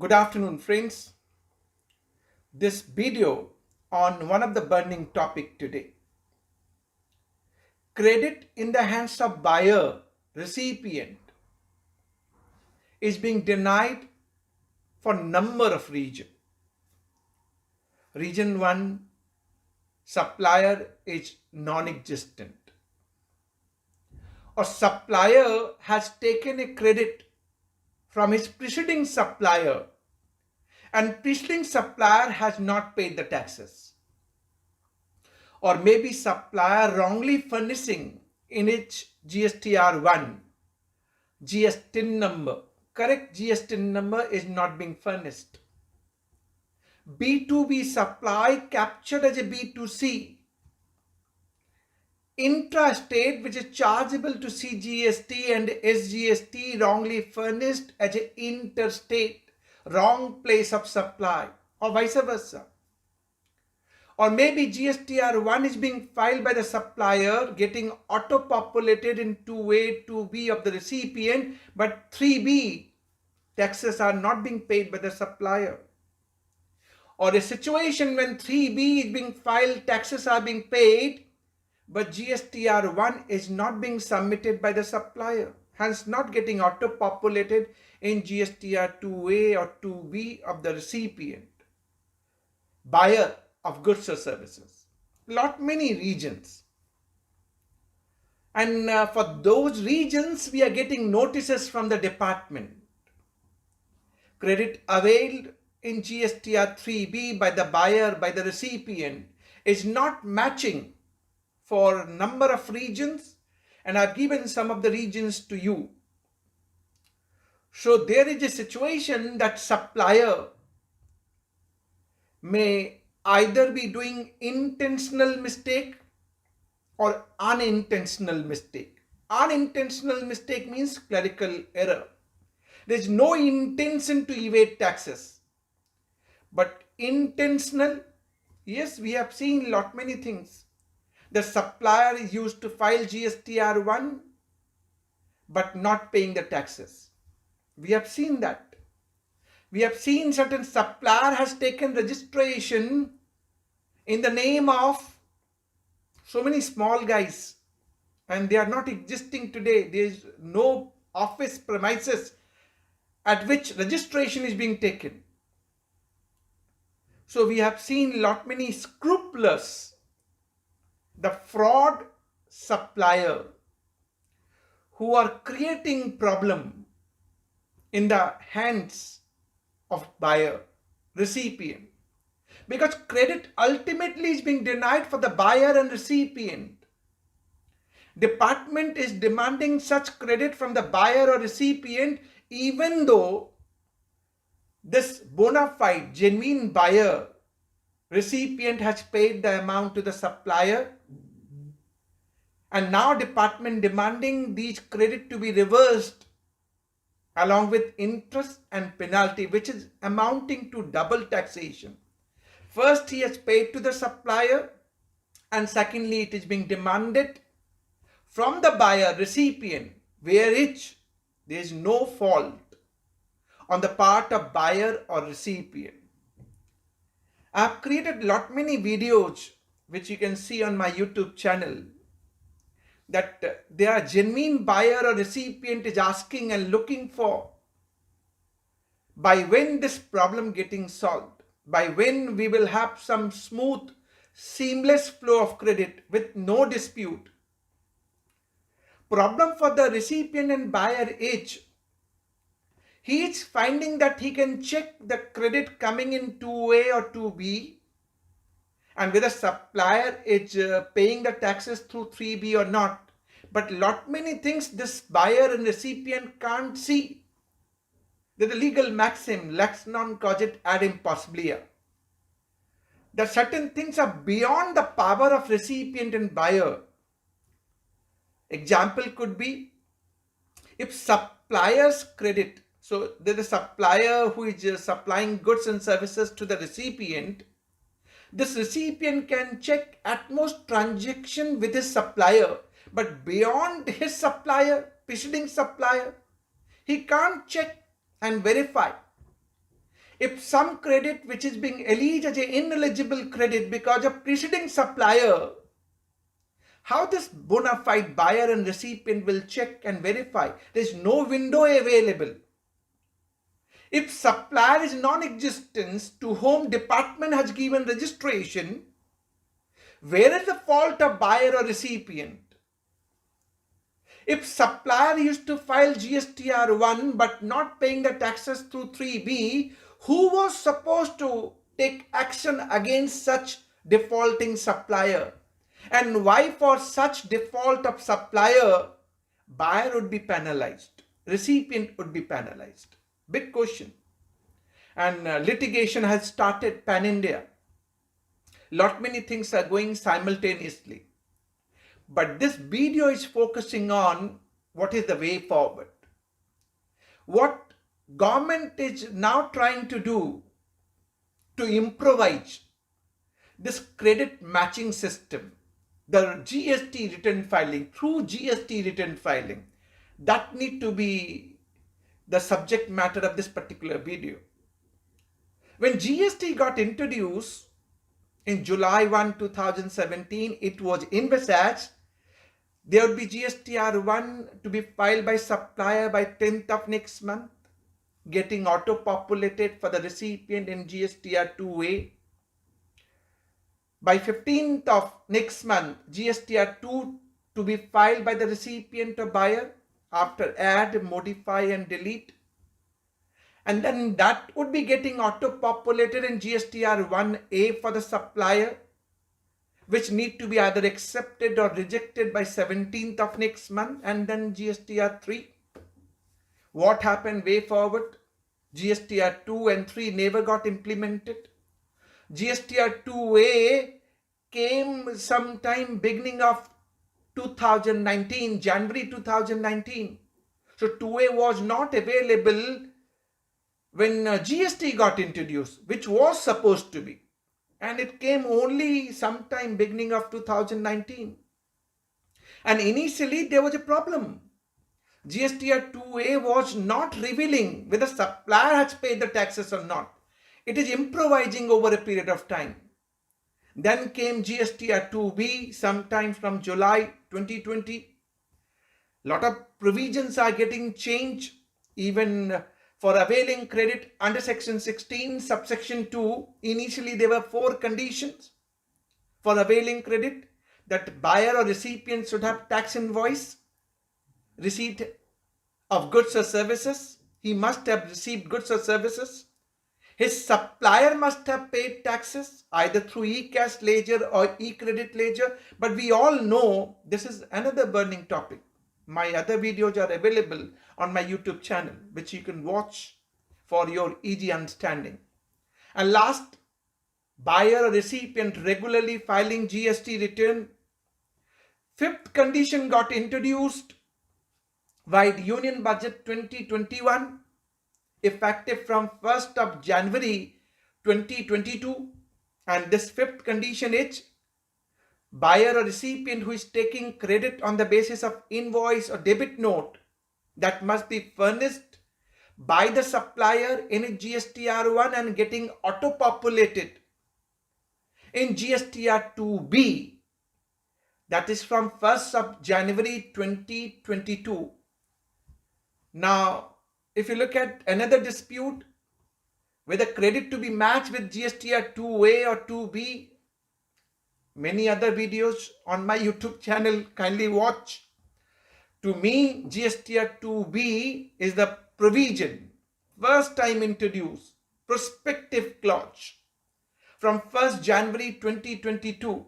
Good afternoon, friends. This video on one of the burning topic today. Credit in the hands of buyer, recipient is being denied for number of region. Region 1, supplier is non-existent. Or supplier has taken a credit from his preceding supplier and preceding supplier has not paid the taxes. Or maybe supplier wrongly furnishing in its GSTR1 GST number. Correct GST number is not being furnished. B2B supply captured as a B2C. Intrastate which is chargeable to CGST and SGST wrongly furnished as an interstate, wrong place of supply, or vice versa. Or maybe GSTR1 is being filed by the supplier, getting auto-populated in 2A, 2B of the recipient, but 3B taxes are not being paid by the supplier. Or a situation when 3B is being filed, taxes are being paid, but GSTR1 is not being submitted by the supplier, hence not getting auto-populated in GSTR2A or 2B of the recipient, buyer of goods or services. Many regions. And for those regions, we are getting notices from the department. Credit availed in GSTR 3B by the buyer, by the recipient, is not matching for a number of regions, and I've given some of the regions to you. So there is a situation that supplier may either be doing intentional mistake or unintentional mistake. Unintentional mistake means clerical error. There is no intention to evade taxes. But intentional, yes, we have seen many things. The supplier is used to file GSTR1 but not paying the taxes. We have seen that. We have seen certain supplier has taken registration in the name of so many small guys, and they are not existing today. There is no office premises at which registration is being taken. So we have seen many scrupulous, the fraud supplier who are creating problem in the hands of buyer, recipient. Because credit ultimately is being denied for the buyer and recipient. Department is demanding such credit from the buyer or recipient even though this bona fide, genuine buyer, recipient has paid the amount to the supplier, and now department demanding these credit to be reversed along with interest and penalty, which is amounting to double taxation. First, he has paid to the supplier, and secondly, it is being demanded from the buyer, recipient, wherein there is no fault on the part of buyer or recipient. I have created many videos which you can see on my YouTube channel, that there are genuine buyer or recipient is asking and looking for by when this problem getting solved, by when we will have some smooth, seamless flow of credit with no dispute. Problem for the recipient and buyer is, he is finding that he can check the credit coming in 2A or 2B, and whether supplier is paying the taxes through 3B or not. But many things this buyer and recipient can't see. There's a legal maxim, lex non cogit ad impossibilia. That certain things are beyond the power of recipient and buyer. Example could be, if supplier's credit, so there's a supplier who is supplying goods and services to the recipient. This recipient can check at most transaction with his supplier, but beyond his supplier, preceding supplier, he can't check and verify. If some credit which is being alleged as an ineligible credit because of preceding supplier, how this bona fide buyer and recipient will check and verify? There is no window available. If supplier is non-existent to whom department has given registration, where is the fault of buyer or recipient? If supplier used to file GSTR1 but not paying the taxes through 3B, who was supposed to take action against such defaulting supplier? And why for such default of supplier, buyer would be penalized, recipient would be penalized? Big question. And litigation has started pan-India. Lot many things are going simultaneously. But this video is focusing on what is the way forward. What government is now trying to do to improvise this credit matching system, the GST return filing, through GST return filing, that need to be the subject matter of this particular video. When GST got introduced in July 1, 2017, it was envisaged there would be GSTR1 to be filed by supplier by 10th of next month, getting auto-populated for the recipient in GSTR2A. By 15th of next month, GSTR2 to be filed by the recipient or buyer after add, modify and delete. And then that would be getting auto-populated in GSTR1A for the supplier, which need to be either accepted or rejected by 17th of next month, and then GSTR3. What happened way forward? GSTR2 and 3 never got implemented. GSTR2A came sometime beginning of 2019, January 2019. So 2A was not available when GST got introduced, which was supposed to be. And it came only sometime beginning of 2019. And initially there was a problem. GSTR 2A was not revealing whether supplier has paid the taxes or not. It is improvising over a period of time. Then came GSTR 2B sometime from July 2020. Lot of provisions are getting changed, even for availing credit under section 16 subsection 2. Initially there were 4 conditions for availing credit: that buyer or recipient should have tax invoice, receipt of goods or services, he must have received goods or services, his supplier must have paid taxes either through e-cash ledger or e-credit ledger. But we all know this is another burning topic. My other videos are available on my YouTube channel, which you can watch for your easy understanding. And last, buyer or recipient regularly filing GST return. 5th condition got introduced by the Union Budget 2021, effective from 1st of January 2022. And this 5th condition is buyer or recipient who is taking credit on the basis of invoice or debit note that must be furnished by the supplier in a GSTR1 and getting auto-populated in GSTR2B, that is from 1st of January 2022. Now, if you look at another dispute, whether credit to be matched with GSTR2A or 2B, many other videos on my YouTube channel, kindly watch. To me, GSTR2B is the provision, first time introduced, prospective clause from 1st January 2022.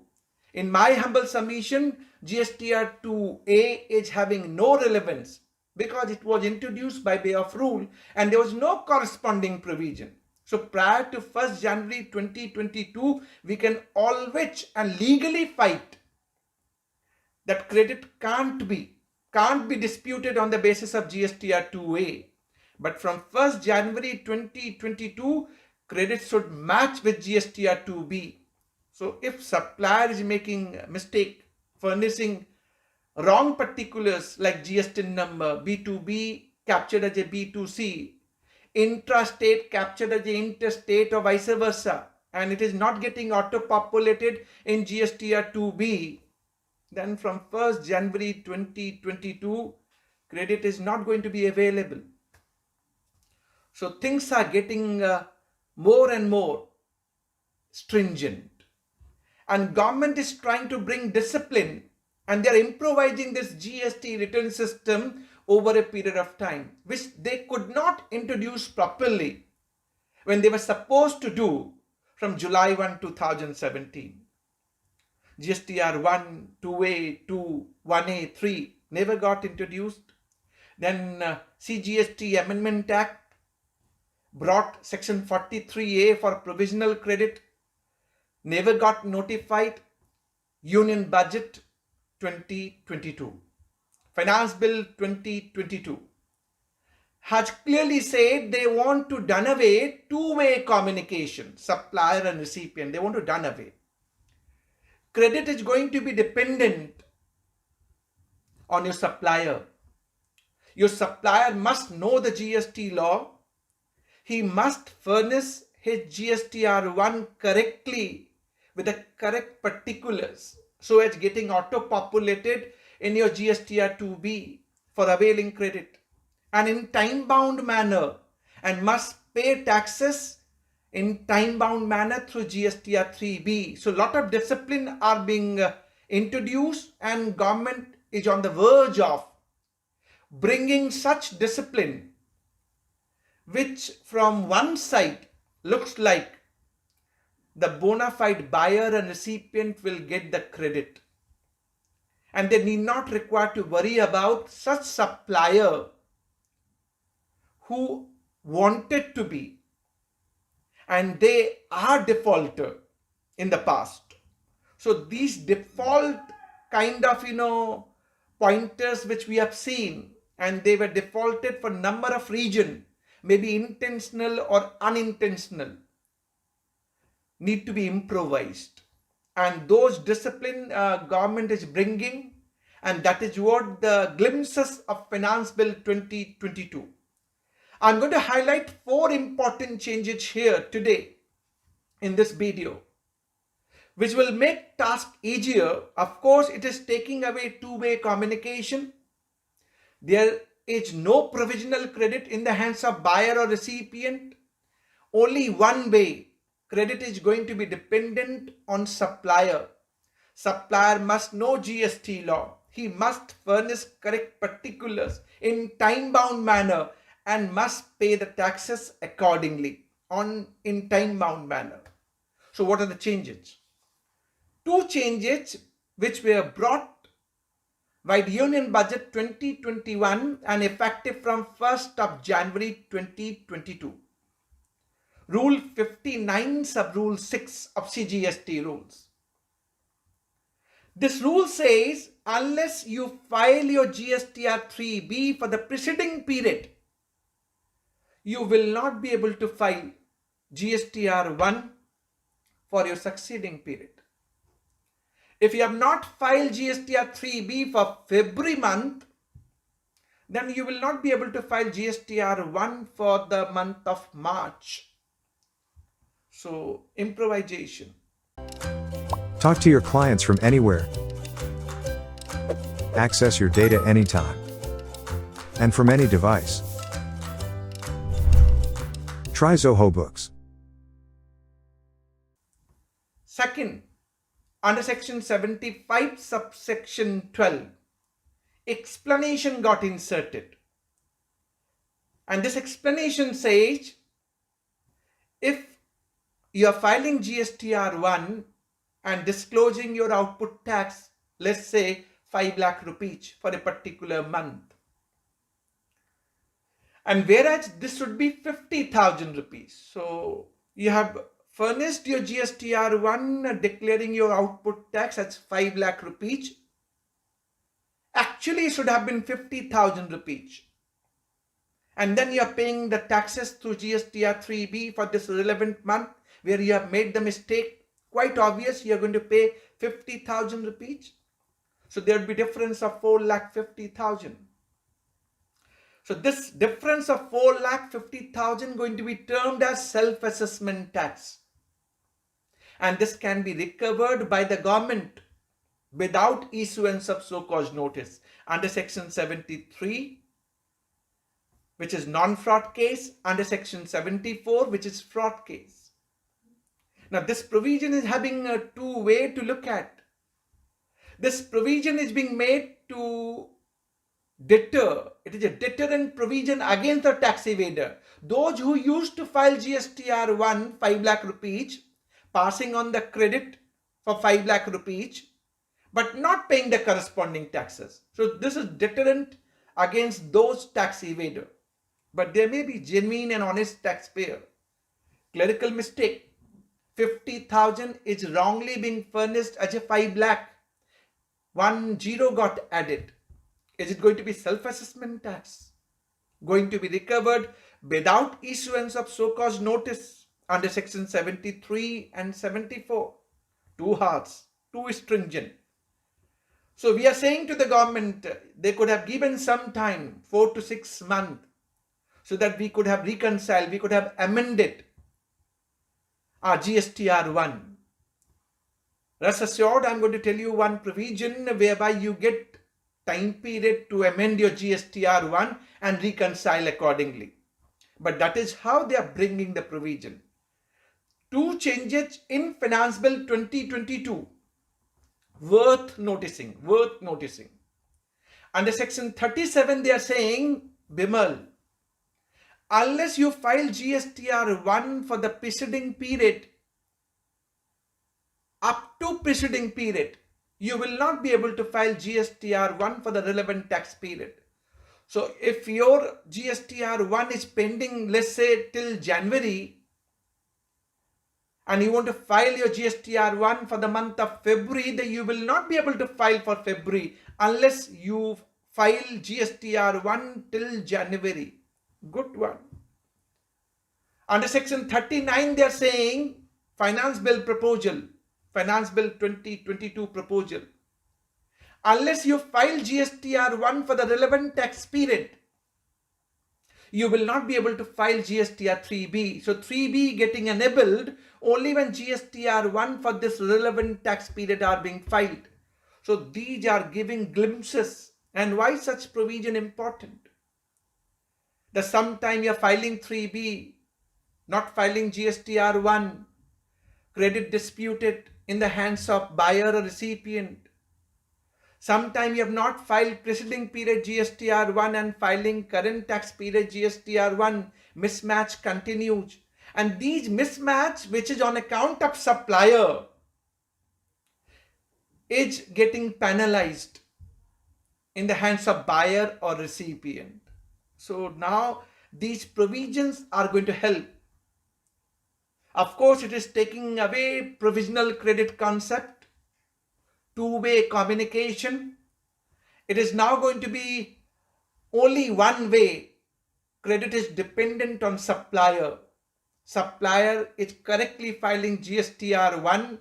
In my humble submission, GSTR2A is having no relevance because it was introduced by way of rule and there was no corresponding provision. So prior to 1st January 2022, we can always and legally fight that credit can't be disputed on the basis of GSTR2A. But from 1st January 2022, credit should match with GSTR2B. So if supplier is making a mistake, furnishing wrong particulars like GST number, B2B captured as a B2C, intrastate captured as the interstate or vice versa, and it is not getting auto-populated in GSTR 2B, then from 1st January 2022, credit is not going to be available. So things are getting more and more stringent, and government is trying to bring discipline, and they are improvising this GST return system over a period of time, which they could not introduce properly when they were supposed to do from July 1, 2017. GSTR 1, 2A, 2, 1A, 3 never got introduced. Then CGST Amendment Act brought section 43A for provisional credit, never got notified. Union Budget 2022, Finance Bill 2022 has clearly said they want to done away two-way communication, supplier and recipient. They want to done away. Credit is going to be dependent on your supplier. Your supplier must know the GST law. He must furnish his GSTR1 correctly with the correct particulars so as getting auto-populated in your GSTR2B for availing credit, and in time-bound manner, and must pay taxes in time-bound manner through GSTR3B. So a lot of discipline are being introduced, and government is on the verge of bringing such discipline, which from one side looks like the bona fide buyer and recipient will get the credit, and they need not require to worry about such supplier who wanted to be, and they are defaulter in the past. So these default kind of pointers which we have seen, and they were defaulted for number of region, maybe intentional or unintentional, need to be improvised, and those discipline government is bringing, and that is what the glimpses of Finance Bill 2022. I'm going to highlight 4 important changes here today in this video, which will make task easier. Of course, it is taking away two-way communication. There is no provisional credit in the hands of buyer or recipient. Only one way. Credit is going to be dependent on supplier. Supplier must know GST law. He must furnish correct particulars in time-bound manner and must pay the taxes accordingly in time-bound manner. So what are the changes? 2 changes which were brought by the Union Budget 2021 and effective from 1st of January 2022. Rule 59 sub rule 6 of CGST rules. This rule says unless you file your GSTR 3B for the preceding period, you will not be able to file GSTR 1 for your succeeding period. If you have not filed GSTR 3B for February month, then you will not be able to file GSTR 1 for the month of March. So, improvisation. Talk to your clients from anywhere. Access your data anytime and from any device. Try Zoho Books. Second, under section 75 subsection 12, explanation got inserted. And this explanation says, if you are filing GSTR 1 and disclosing your output tax, let's say 5 lakh rupees for a particular month, and whereas this would be 50,000 rupees. So you have furnished your GSTR 1 declaring your output tax as 5 lakh rupees. Actually, it should have been 50,000 rupees. And then you are paying the taxes through GSTR 3B for this relevant month where you have made the mistake. Quite obvious, you are going to pay 50,000 rupees. So there would be difference of 4,50,000. So this difference of 4,50,000 going to be termed as self-assessment tax. And this can be recovered by the government without issuance of so-called notice under section 73, which is non-fraud case, under section 74, which is fraud case. Now this provision is having a two-way to look at. This provision is being made to deter. It is a deterrent provision against the tax evader. Those who used to file GSTR1 5 lakh rupees, passing on the credit for 5 lakh rupees, but not paying the corresponding taxes. So this is deterrent against those tax evader. But there may be genuine and honest taxpayer. Clerical mistake. 50,000 is wrongly being furnished as a 5 lakh. 1 zero got added. Is it going to be self-assessment tax? Going to be recovered without issuance of so-called notice under section 73 and 74. Too harsh, too stringent. So we are saying to the government, they could have given some time, 4 to 6 months, so that we could have reconciled, we could have amended our GSTR1. Rest assured, I'm going to tell you one provision whereby you get time period to amend your GSTR1 and reconcile accordingly. But that is how they are bringing the provision. Two changes in Finance Bill 2022 worth noticing. Under section 37 they are saying, Bimal, unless you file GSTR1 for the preceding period, up to preceding period, you will not be able to file GSTR1 for the relevant tax period. So if your GSTR1 is pending, let's say till January, and you want to file your GSTR1 for the month of February, then you will not be able to file for February unless you file GSTR1 till January. Good one. Under section 39, they are saying, Finance Bill proposal, Finance Bill 2022 proposal. Unless you file GSTR1 for the relevant tax period, you will not be able to file GSTR 3B. So 3B getting enabled only when GSTR1 for this relevant tax period are being filed. So these are giving glimpses. And why such provision important? That sometime you are filing 3B, not filing GSTR1, credit disputed in the hands of buyer or recipient. Sometime you have not filed preceding period GSTR1 and filing current tax period GSTR1, mismatch continues. And these mismatch, which is on account of supplier, is getting penalized in the hands of buyer or recipient. So now these provisions are going to help. Of course, it is taking away provisional credit concept, two-way communication. It is now going to be only one way. Credit is dependent on supplier. Supplier is correctly filing GSTR1,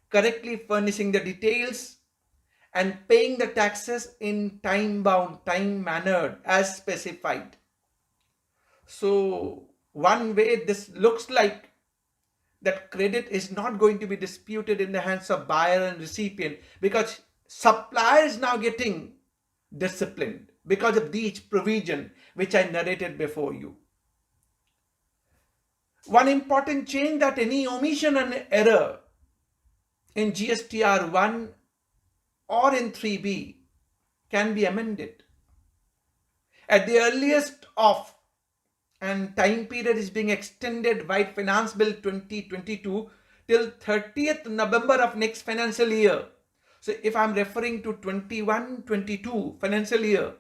correctly furnishing the details, and paying the taxes in time-bound, time-mannered as specified. So one way this looks like that credit is not going to be disputed in the hands of buyer and recipient, because supplier is now getting disciplined because of these provision which I narrated before you. One important change, that any omission and error in GSTR1 or in 3B can be amended at the earliest of, and time period is being extended by Finance Bill 2022 till 30th November of next financial year. So if I'm referring to 21-22 financial year,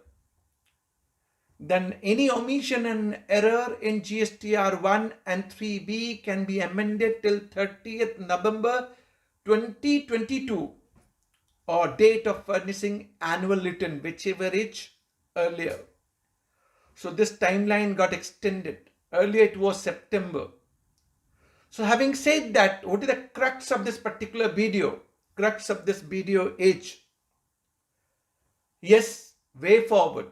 then any omission and error in GSTR1 and 3B can be amended till 30th November 2022 or date of furnishing annual return, whichever is earlier. So this timeline got extended. Earlier it was September. So having said that, what is the crux of this particular video? Crux of this video is, yes, way forward.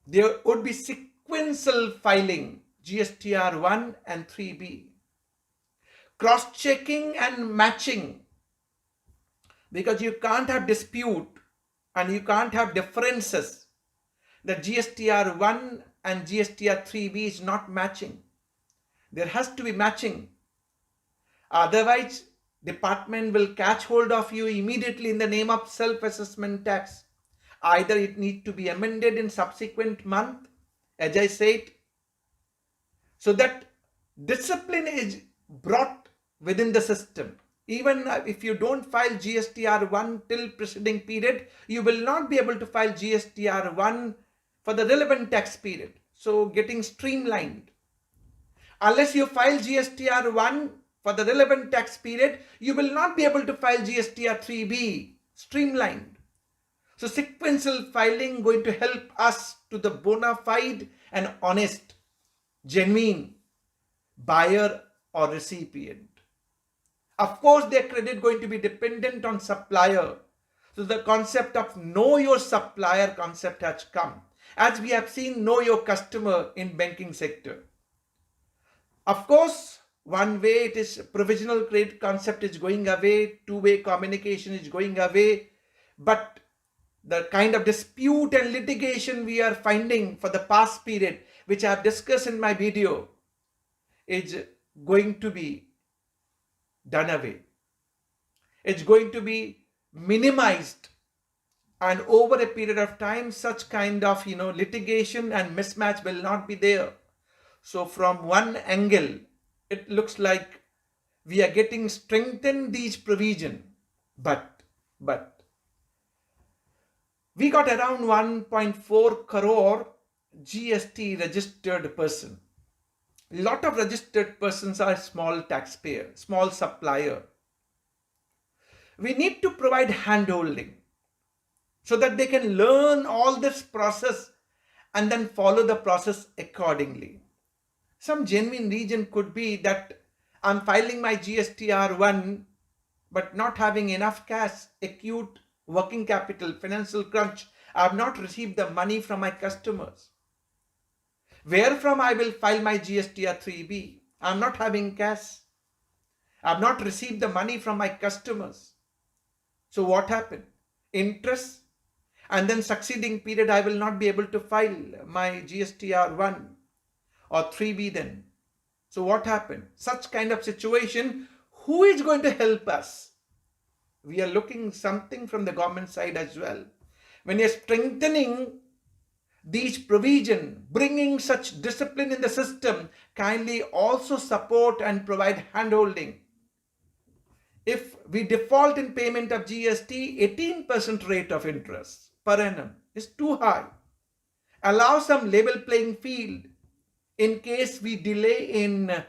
there would be sequential filing, GSTR 1 and 3B. Cross-checking and matching, because you can't have dispute and you can't have differences. The GSTR 1 and GSTR 3B is not matching. There has to be matching. Otherwise, department will catch hold of you immediately in the name of self-assessment tax. Either it needs to be amended in subsequent month, as I said, so that discipline is brought within the system. Even if you don't file GSTR 1 till preceding period, you will not be able to file GSTR 1 for the relevant tax period. So getting streamlined. Unless you file GSTR 1 for the relevant tax period, you will not be able to file GSTR 3B, streamlined. So sequential filing going to help us to the bona fide and honest, genuine buyer or recipient. Of course, their credit going to be dependent on supplier. So the concept of know your supplier concept has come. As we have seen, know your customer in banking sector. Of course, one way it is provisional credit concept is going away, two-way communication is going away, but the kind of dispute and litigation we are finding for the past period, which I have discussed in my video, is going to be done away. It's going to be minimized, and over a period of time such kind of litigation and mismatch will not be there. So from one angle it looks like we are getting strengthened these provision, but we got around 1.4 crore GST registered person. Lot of registered persons are small taxpayer, small supplier. We need to provide handholding so that they can learn all this process and then follow the process accordingly. Some genuine reason could be that I'm filing my GSTR 1 but not having enough cash, acute working capital, financial crunch. I have not received the money from my customers. Where from I will file my GSTR 3B? I am not having cash. I have not received the money from my customers. So what happened? Interest, and then succeeding period I will not be able to file my GSTR 1 or 3B then. So what happened? Such kind of situation, who is going to help us? We are looking something from the government side as well. When you are strengthening these provision, bringing such discipline in the system, kindly also support and provide handholding. If we default in payment of GST, 18% rate of interest per annum is too high. Allow some level playing field in case we delay in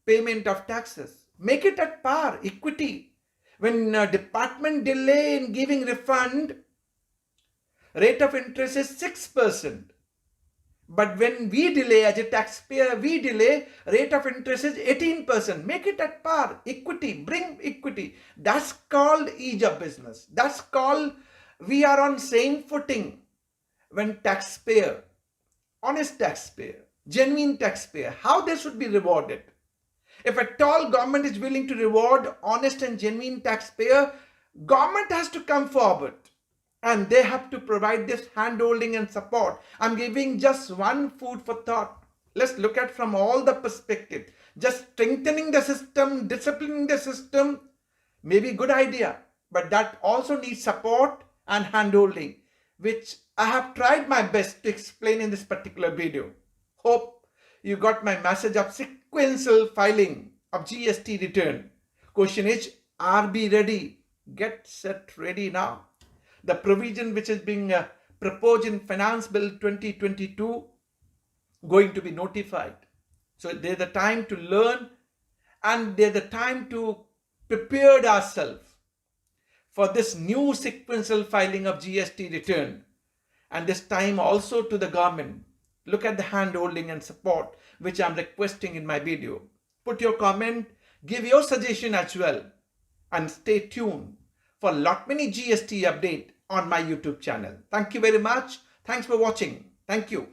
payment of taxes. Make it at par, equity. When department delay in giving refund, rate of interest is 6%. But when we delay as a taxpayer, we delay, rate of interest is 18%. Make it at par, equity, bring equity. That's called ease of business. That's called we are on same footing. When taxpayer, honest taxpayer, genuine taxpayer, how they should be rewarded. If at all government is willing to reward honest and genuine taxpayer, government has to come forward and they have to provide this handholding and support. I'm giving just one food for thought. Let's look at from all the perspective. Just strengthening the system, disciplining the system may be a good idea, but that also needs support and handholding, which I have tried my best to explain in this particular video. Hope you got my message of sequential filing of GST return. Question is, are we ready? Get set ready now. The provision which is being proposed in Finance Bill 2022 going to be notified. So there's the time to learn and there's the time to prepare ourselves for this new sequential filing of GST return. And this time also to the government. Look at the handholding and support which I'm requesting in my video. Put your comment, give your suggestion as well, and stay tuned for a lot many GST update on my YouTube channel. Thank you very much. Thanks for watching. Thank you.